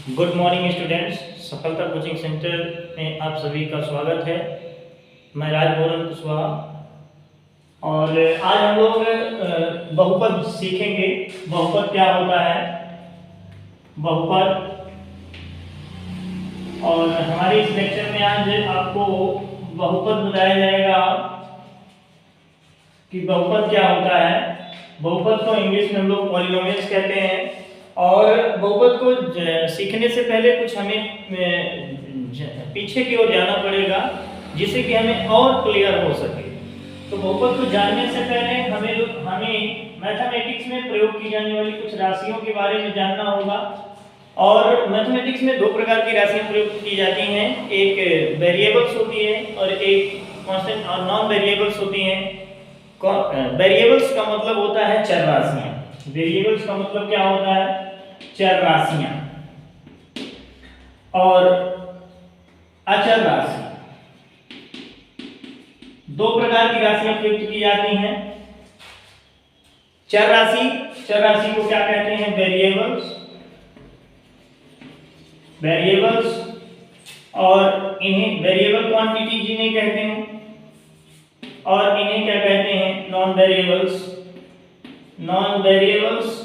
Good morning students. सफलता coaching centre में आप सभी का स्वागत है। मैं राजभवन कुशवाहा और आज हम लोग बहुपद सीखेंगे। बहुपद क्या होता है, बहुपद। और हमारे इस लेक्चर में आज आपको बहुपद बताया जाएगा कि बहुपद क्या होता है। बहुपद को इंग्लिश में हम लोग पॉलिनोमियल्स कहते हैं। और बहुपद को सीखने से पहले कुछ हमें पीछे की ओर जाना पड़ेगा जिससे कि हमें और क्लियर हो सके। तो बहुपद को जानने से पहले हमें मैथमेटिक्स में प्रयोग की जाने वाली कुछ राशियों के बारे में जानना होगा। और मैथमेटिक्स में दो प्रकार की राशियां प्रयोग की जाती हैं, एक वेरिएबल्स होती है और एक कांस्टेंट और नॉन वेरिएबल्स होती हैं। वेरिएबल्स का मतलब होता है चर राशियां। वेरिएबल्स का मतलब क्या होता है, चर राशियां। और अचर राशि, दो प्रकार की राशियां प्रयुक्त की जाती हैं। चर राशि को क्या कहते हैं, वेरिएबल्स। और इन्हें वेरिएबल क्वांटिटी जिन्हें कहते हैं, और इन्हें क्या कहते हैं, नॉन वेरिएबल्स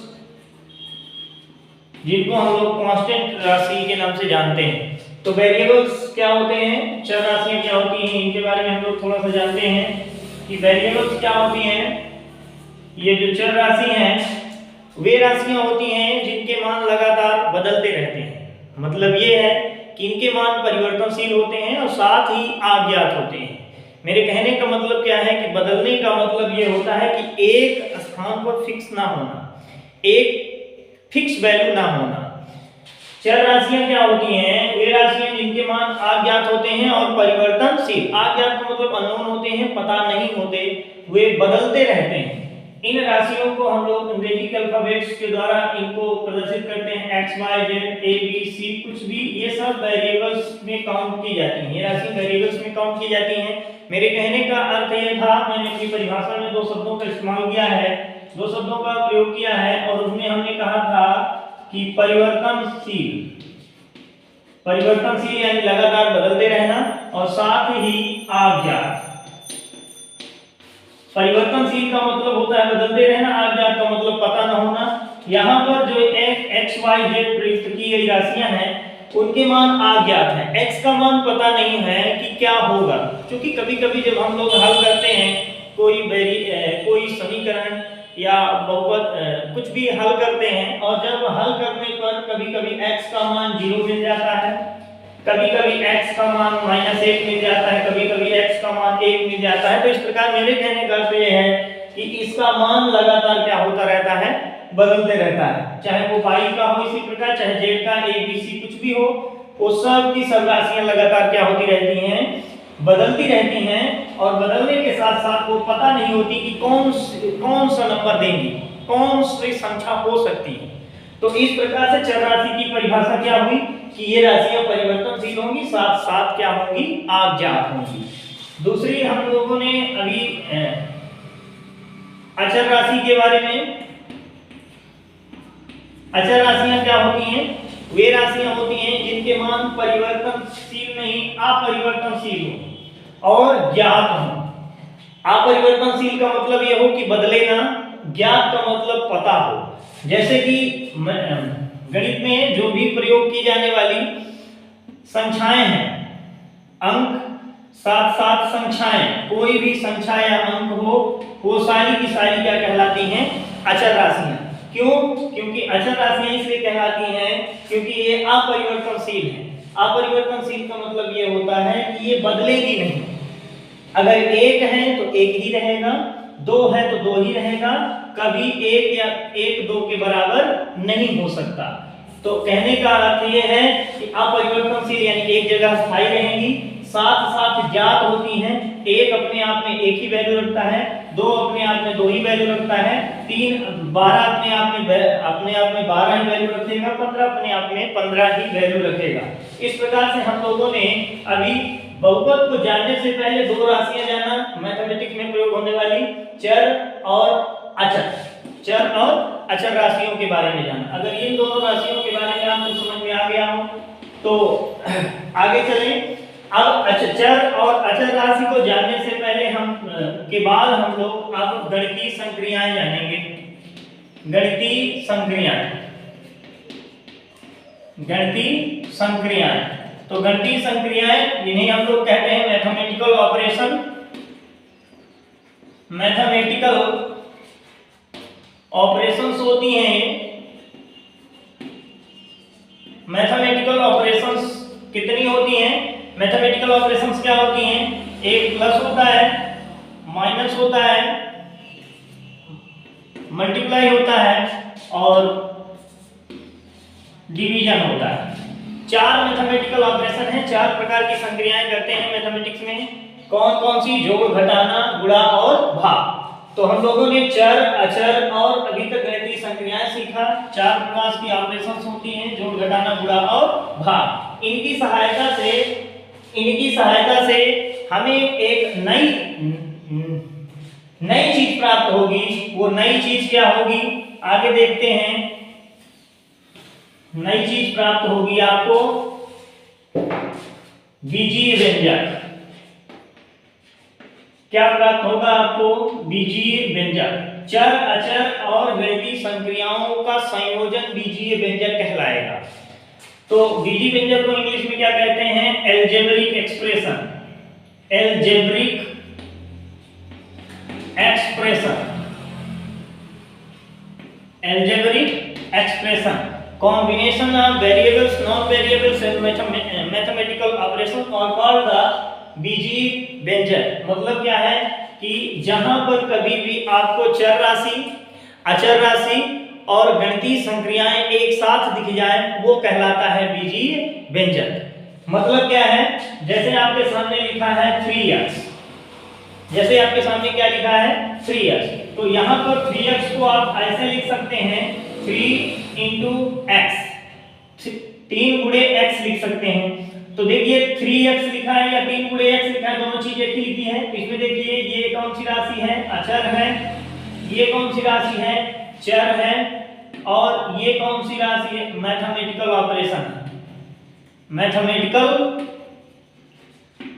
जिनको हम लोग कांस्टेंट राशि के नाम से जानते हैं। तो वेरिएबल्स क्या होते हैं, चर राशियां क्या होती हैं, इनके बारे में हम लोग थोड़ा सा जानते हैं कि वेरिएबल्स क्या होती हैं। ये जो चर राशि हैं वे राशियां होती हैं जिनके मान लगातार बदलते रहते हैं। मतलब ये है कि इनके मान परिवर्तनशील होते हैं और साथ ही अज्ञात होते हैं। मेरे कहने का मतलब क्या है कि बदलने का मतलब ये होता है कि एक स्थान पर फिक्स ना होना, एक फिक्स वैल्यू ना होना। चर राशियां क्या होती हैं, वे राशियां जिनके मान अज्ञात होते हैं और परिवर्तनशील। अज्ञात का मतलब अननोन होते हैं, पता नहीं होते, वे बदलते रहते हैं। इन राशियों को हम लोग अंग्रेजी अल्फाबेट्स के द्वारा इनको प्रदर्शित करते हैं, x y z a b c कुछ भी, ये सब वेरिएबल्स में काउंट की जाती हैं। ये राशि वेरिएबल्स में काउंट की जाती हैं। मेरे कहने का अर्थ ये था, मैंने अपनी परिभाषा में दो शब्दों का इस्तेमाल किया है, दो शब्दों का प्रयोग किया है और उनमें हमने कहा था कि परिवर्तनशील यानी लगातार बदलते रहना और साथ ही अज्ञात। परिवर्तनशील का मतलब होता है बदलते रहना, अज्ञात का मतलब पता न होना। यहाँ पर जो x y z प्रयुक्त की गई राशियां हैं उनके मान अज्ञात हैं। x का मान पता नहीं है कि क्या होगा, क्योंकि कभी-कभी जब हम लोग हल करते हैं कोई समीकरण या बहुपद कुछ भी हल करते हैं, और जब हल करने पर कभी-कभी x का मान 0 मिल जाता है, कभी-कभी x का मान -1 मिल जाता है, कभी-कभी x का मान 1 मिल जाता है। तो इस प्रकार मेरे कहने का अर्थ ये है कि इसका मान लगातार क्या होता रहता है, बदलते रहता है। चाहे वो y का हो इसी प्रकार, चाहे z का, a b c कुछ भी हो, वो सब की सब राशियां लगातार क्या होती रहती हैं, बदलती रहती हैं। और बदलने के साथ साथ वो पता नहीं होती कि कौन सा नंबर देंगी, कौन सी संख्या हो सकती है। तो इस प्रकार से चर राशि की परिभाषा क्या हुई कि ये राशियां परिवर्तनशील होंगी, साथ साथ क्या होंगी, अज्ञात होंगी। दूसरी हम लोगों ने अभी अचर राशि के बारे में, अचर राशियां क्या होती हैं, वे राशियां होती हैं जिनके मान परिवर्तनशील नहीं, अपरिवर्तनशील हो और ज्ञात हो। अपरिवर्तनशील का मतलब यह हो कि बदले ना, ज्ञात का मतलब पता हो। जैसे कि गणित में जो भी प्रयोग की जाने वाली संख्याएं हैं, अंक साथ साथ संख्याएं, कोई भी संख्या या अंक हो, वो सारी की सारी क्या कहलाती हैं, अचर राशियां। क्यों? क्योंकि अचर राशियां इसलिए कहलाती हैं क्योंकि ये अपरिवर्तनशील है। अपरिवर्तनशील का मतलब ये होता है कि ये बदलेगी नहीं। अगर एक है तो एक ही रहेगा, दो है तो दो ही रहेगा, कभी एक या एक दो के बराबर नहीं हो सकता। तो कहने का अर्थ ये है कि अपरिवर्तनशील यानी एक जगह स्थायी रहेंगी, साथ साथ ज्ञात होती हैं। एक अपने आप में एक ही वैल्यू रखता है, दो अपने आप में दो ही वैल्यू रखता है, 12 अपने आप में 12 ही वैल्यू रखेगा, 15 अपने आप में 15 ही वैल्यू रखेगा। इस प्रकार से हम लोगों ने अभी बहुपद को जानने से पहले दो राशियां जाना, मैथमेटिक्स में प्रयोग होने वाली चर और अचर राशियों के बारे में जाना। अगर इन दोनों राशियों के बारे में आपको समझ में आ गया हो तो आगे चलें। अब चर और अचर राशि को जानने से पहले हम के बाद हम लोग अब गणितीय संक्रियाएं जानेंगे। गणितीय संक्रियाएं, गणितीय संक्रियाएं। तो गणितीय संक्रियाएं जिन्हें हम लोग कहते हैं मैथमेटिकल ऑपरेशन, मैथमेटिकल ऑपरेशंस होती हैं। मैथमेटिकल ऑपरेशंस कितनी होती हैं? मैथमेटिकल ऑपरेशंस क्या होती हैं? एक प्लस होता है, माइनस होता है, मल्टीप्लाई होता है और डिवीजन होता है। 4 मैथमेटिकल ऑपरेशन हैं, 4 प्रकार की संक्रियाएं करते हैं मैथमेटिक्स में। कौन कौन सी? जोड़, घटाना, गुणा और भाग। तो हम लोगों ने चर, अचर और अभी तक गणितीय संक्रियाएं सीखा। 4 प्रकार की ऑपरेशंस होती हैं, जोड़, घटाना, गुणा और भाग। इनकी सहायता से हमें एक नई चीज प्राप्त होगी। वो नई चीज क्या होगी आगे देखते हैं। नई चीज प्राप्त होगी आपको बीजीय व्यंजक। क्या प्राप्त होगा आपको? बीजीय व्यंजक। चर, अचर और गणितीय संक्रियाओं का संयोजन बीजीय व्यंजक कहलाएगा। तो बीजीय व्यंजक को इंग्लिश में क्या कहते हैं? Algebraic expression. Algebraic expression, algebraic expression, combination of variables, non variables and mathematical operation और कॉल्ड द बीजीय व्यंजक। मतलब क्या है कि जहां पर कभी भी आपको चर राशि, अचर राशि और गणितीय संक्रियाएं एक साथ दिख जाए वो कहलाता है बीजीय व्यंजक। मतलब क्या है? जैसे आपके सामने लिखा है 3x, जैसे आपके सामने क्या लिखा है? 3x। तो यहाँ पर 3x को आप ऐसे लिख सकते हैं 3 into x, 3 गुणे x लिख सकते हैं। तो देखिए 3x लिखा है या 3 गुणे x लिखा है, दोनों चीज एक ही लिखी है। इसमें देखिए ये कौन सी राशि है? अचर है। ये कौन सी राशि है? चर है। और ये कौन सी राशि है? Mathematical operation, mathematical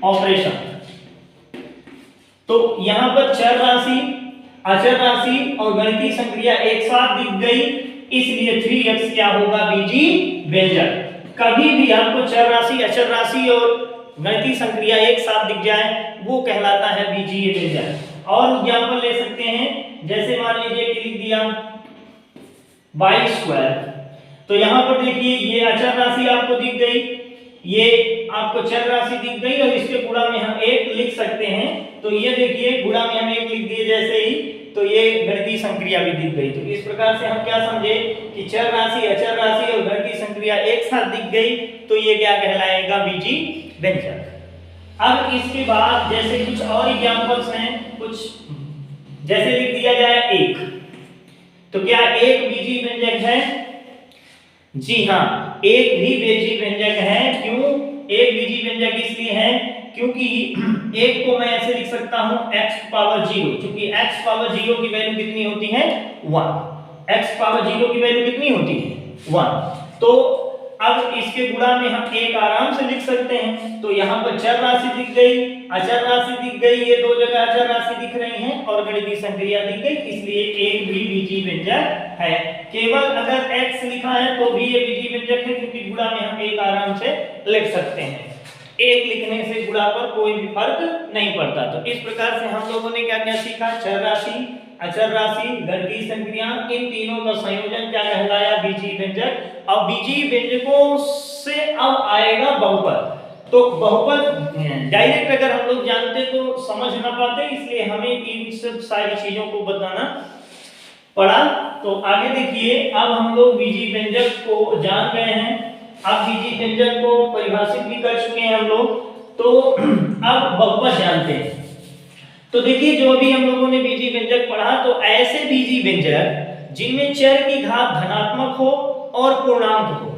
operation. तो यहां पर चर राशि, अचर राशि और गणितीय संक्रिया एक साथ दिख गई, इसलिए 3x क्या होगा? बीजीय व्यंजक। कभी भी आपको चर राशि, अचर राशि और गणितीय संक्रिया एक साथ दिख जाए वो कहलाता है बीजीय व्यंजक। और एग्जांपल ले सकते हैं, जैसे मान लीजिए कि लिख दिया y²। तो यहां पर देखिए ये अचर राशि आपको दिख गई, ये आपको चर राशि दिख गई और इसके गुणा में हम 1 लिख सकते हैं। तो ये देखिए गुणा में हम 1 लिख दिए जैसे ही, तो ये गणितीय संक्रिया भी दिख गई। तो इस प्रकार से हम क्या समझे कि चर राशि, अचर राशि और गणितीय संक्रिया एक साथ दिख गई तो ये क्या कहलाएगा? बीजीय व्यंजक। अब इसके बाद जैसे कुछ और एग्जांपल्स हैं, कुछ जैसे लिख दिया जाए 1, तो क्या 1 बीजीय व्यंजक है? जी हाँ, 1 भी बीजीय व्यंजक है। क्यों 1 बीजीय व्यंजक? इसलिए है क्योंकि 1 को मैं ऐसे लिख सकता हूं x⁻0, क्योंकि x⁻0 की वैल्यू कितनी होती है? 1। x⁻0 की वैल्यू कितनी होती है? 1। तो अब इसके गुणा में हम 1 आराम से लिख सकते हैं। तो यहाँ पर चर राशि दिख गई, अचर राशि दिख गई, ये दो जगह अचर राशि दिख रही हैं और गणितीय संक्रिया दिख गई, इसलिए 1 भी बीजीय व्यंजक है। केवल अगर x लिखा है तो भी ये बीजीय व्यंजक है, क्योंकि गुणा में हम 1 आराम से लिख सकते हैं। 1 लिखने से गुणा पर कोई भी फर्क नहीं पड़ता। तो इस प्रकार से हम लोगों ने क्या क्या सीखा? चर राशि, अचर राशि, गणितीय संक्रिया, इन तीनों का संयोजन क्या कहलाया? बीजीय व्यंजक। अब बीजीय व्यंजकों से अब आएगा बहुपद। तो बहुपद डायरेक्ट अगर हम लोग जानते तो समझ ना पाते, इसलिए हमें इन सब सारी चीजों को बताना पड़ा। तो आगे देखिए, अब हम लोग बीजीय व्यंजक को जान गए हैं, अब बीजीय व्यंजक को परिभाषित भी कर चुके हैं हम लोग, तो अब बहुपद जानते हैं। तो देखिए जो अभी हम लोगों ने बीजीय व्यंजक पढ़ा, तो ऐसे बीजीय व्यंजक जिनमें चर की घात धनात्मक हो और पूर्णांक हो,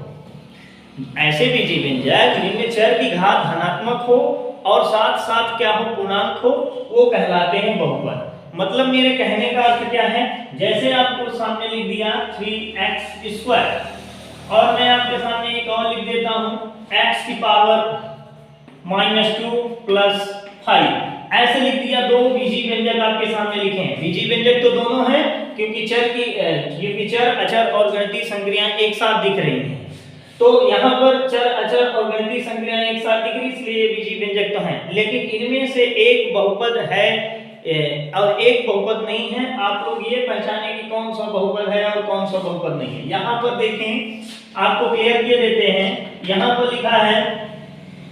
ऐसे बीजीय व्यंजक जिनमें चर की घात धनात्मक हो और साथ साथ क्या हो? पूर्णांक हो, वो कहलाते हैं बहुपद। मतलब मेरे कहने का अर्थ क्या है? जैसे आपको सामने लिख दिया 3x² और मैं आपको आपके सामने एक और लिख देता हूं, x की पावर -2 प्लस 5, ऐसे लिख दिया। दो बीजीय व्यंजक आपके सामने लिखे हैं। बीजीय व्यंजक तो दोनों हैं क्योंकि चर, अचर और गणितीय संक्रियाएं एक साथ दिख रही हैं। तो यहाँ पर चर, अचर और गणितीय संक्रियाएं एक साथ दिख रही, इसलिए ये बीजीय व्यंजक तो हैं। लेकिन इनमें से एक बहुपद है और एक बहुपद नहीं है। आप लोग ये पहचाने कि कौन सा बहुपद है और कौन सा बहुपद नहीं है। यहाँ पर देखें, आपको क्लियर किए देते हैं। यहाँ पर लिखा है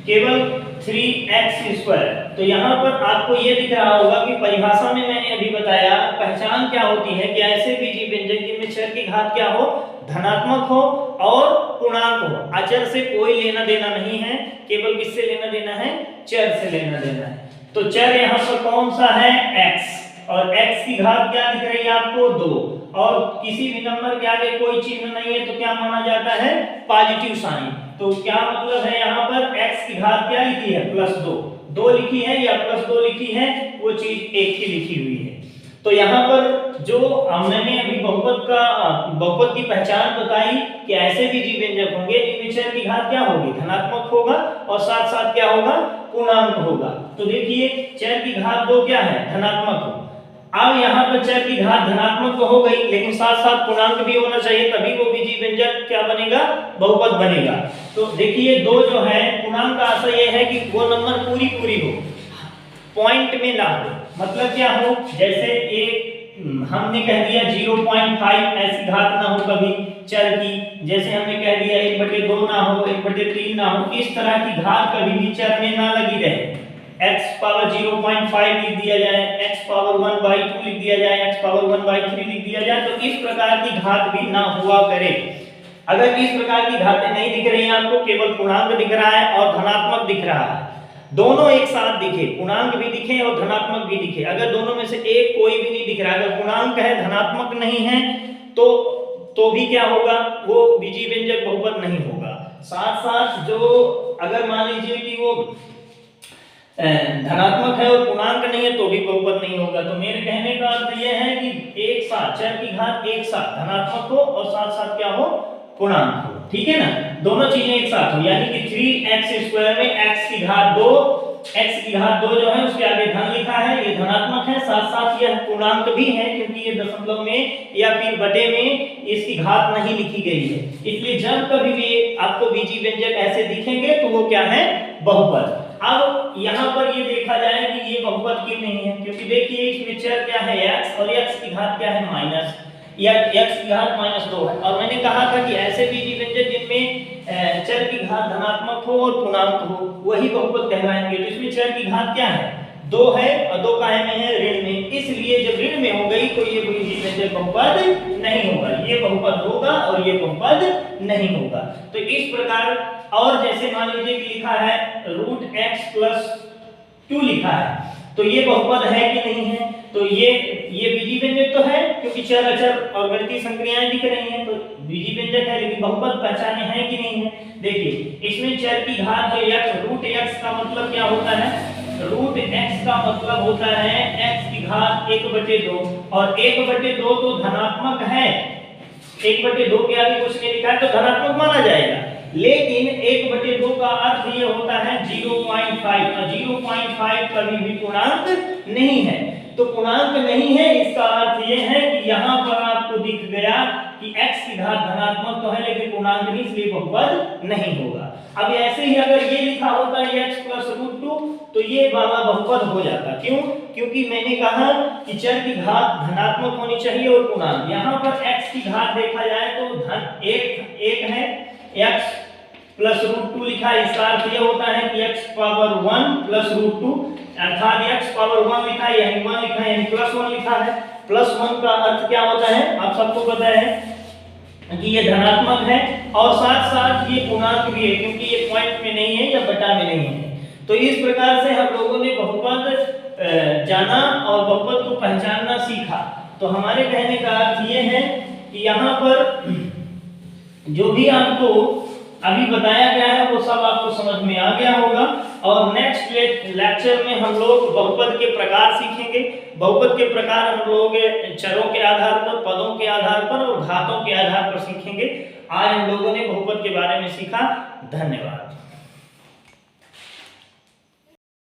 केवल 3x²। तो यहाँ पर आपको ये दिख रहा होगा कि परिभाषा में मैंने अभी बताया पहचान क्या होती है कि ऐसे बीजीय व्यंजक जिनमें चर की घात क्या हो, धनात्मक हो और पूर्णांक हो। अचर से कोई लेना देना नहीं है, केवल किससे लेना देना है, चर से लेना देना है। तो चर यहाँ पर कौन सा है, x, और x की घात क्या दिख रही है आपको, 2, और किसी भी नंबर के आगे कोई चिन्ह नहीं है तो क्या माना जाता है, पॉजिटिव साइन। तो क्या मतलब है, यहाँ पर x की घात क्या लिखी है, +2, 2 लिखी है या +2 लिखी है, वो चीज एक ही लिखी हुई है। तो यहाँ पर जो मैंने अभी बहुपद की पहचान बताई कि ऐसे बीजीय व्यंजक होंगे जिनमें चर की घात क्या होगी, धनात्मक होगा और साथ साथ क्या होगा, पूर्णांक होगा। तो देखिए चर की घात 2 क्या है, धनात्मक हो। अब यहाँ पर चर की घात धनात्मक तो हो गई, लेकिन साथ साथ पूर्णांक भी होना चाहिए, तभी वो बीजीय व्यंजक क्या बनेगा, बहुपद बनेगा। तो देखिए 2 जो है, पूर्णांक का आशय ये है कि वो नंबर पूरी हो, पॉइंट में ना हो। मतलब क्या हो, जैसे एक हमने कह दिया 0.5, ऐसी घात ना हो कभी चर की। जैसे हमने कह दिया 1/2 ना हो, 1/3 ना हो, इस तरह की घात कभी भी चर में ना लगी रहे। x पावर 0.5 लिख दिया जाए, x पावर 1/2 लिख दिया जाए, x पावर 1/3 लिख दिया जाए, तो इस प्रकार की घात भी ना हुआ करे। अगर इस प्रकार की घातें नहीं दिख रही हैं आपको, केवल पूर्णांक दिख रहा है और धनात्मक दिख रहा है, दोनों एक साथ दिखे, पूर्णांक भी दिखे और धनात्मक भी दिखे, अगर दोनों में से एक कोई भी नहीं दिख रहा, अगर पूर्णांक है धनात्मक नहीं है, तो भी क्या होगा, वो बीजीय व्यंजक बहुपद नहीं होगा। साथ साथ जो अगर मान लीजिए कि वो धनात्मक है और पूर्णांक नहीं है तो भी बहुपद नहीं होगा। तो मेरे कहने का अर्थ यह है कि एक साथ चर की घात एक साथ धनात्मक हो और साथ साथ क्या हो, पूर्णांक हो, ठीक है ना, दोनों चीजें एक साथ हो। यानी कि 3x² में x की घात 2, x की घात 2 जो है उसके आगे धन लिखा है, ये धनात्मक है, साथ साथ यह पूर्णांक भी है क्योंकि ये दशमलव में या फिर बटे में इसकी घात नहीं लिखी गई है। इसलिए जब कभी भी आपको बीजीय व्यंजक ऐसे दिखेंगे तो वो क्या है, बहुपद। अब यहाँ पर ये देखा जाए कि ये बहुपद क्यों नहीं है, क्योंकि देखिए इसमें चर क्या है x और x की घात क्या है, माइनस, या x की घात -2 है। और मैंने कहा था कि ऐसे बीजीय व्यंजक जिनमें चर की घात धनात्मक हो और पूर्णांक हो वही बहुपद कहलाएंगे। तो इसमें चर की घात क्या है, 2 है और 2 काहे में है, ऋण में, इसलिए जब ऋण में हो गई तो ये बीजीय व्यंजक बहुपद नहीं होगा, ये बहुपद होगा और ये बहुपद नहीं होगा। तो इस प्रकार, और जैसे मान लीजिए कि लिखा है √x+2 लिखा है, तो ये बहुपद है कि नहीं है, तो ये बीजीय व्यंजक तो है क्योंकि चर, अचर और गणितीय संक्रियाएं दिख रही हैं, तो बीजीय व्यंजक है, लेकिन बहुपद पहचाने हैं कि नहीं है। देखिए इसमें चर की घात जो √x का मतलब क्या होता है, √x का मतलब होता है x की घात 1/2, और 1/2 तो धनात्मक है, 1/2 के आगे कुछ नहीं लिखा है तो धनात्मक माना जाएगा। लेकिन 1/2 का अर्थ ये होता है 0.5, और 0.5 कभी भी पूर्णांक नहीं है। तो पूर्णांक नहीं है, इसका अर्थ ये है कि यहाँ पर आपको दिख गया कि x की घात धनात्मक तो है लेकिन पूर्णांक नहीं, इसलिए बहुपद नहीं होगा। अब ऐसे ही अगर ये लिखा होता है x + √2 तो ये वाला बहुपद हो जाता। क्यों? क्योंकि मैंने कहा कि चर की घात धनात्मक होनी चाहिए और पूर्णांक। यहाँ पर x की घात देखा जाए तो धन 1 है, x + √2 लिखा है, इसका अर्थ ये होता है कि x पावर 1 + √2, अर्थात x पावर 1 लिखा है यानी 1 लिखा है यानी +1 लिखा है। +1 का अर्थ क्या होता है, आप सबको पता है कि ये धनात्मक है और साथ साथ ये पूर्णांक भी है क्योंकि ये पॉइंट में नहीं है या बटा में नहीं है। तो इस प्रकार से हम लोगों ने बहुपद जाना और बहुपद को पहचानना सीखा। तो हमारे कहने का अर्थ ये है कि यहाँ पर जो भी आपको अभी बताया गया है वो सब आपको समझ में आ गया होगा। और नेक्स्ट लेक्चर में हम लोग बहुपद के प्रकार सीखेंगे। बहुपद के प्रकार हम लोग चरों के आधार पर, पदों के आधार पर और घातों के आधार पर सीखेंगे। आज हम लोगों ने बहुपद के बारे में में सीखा। धन्यवाद।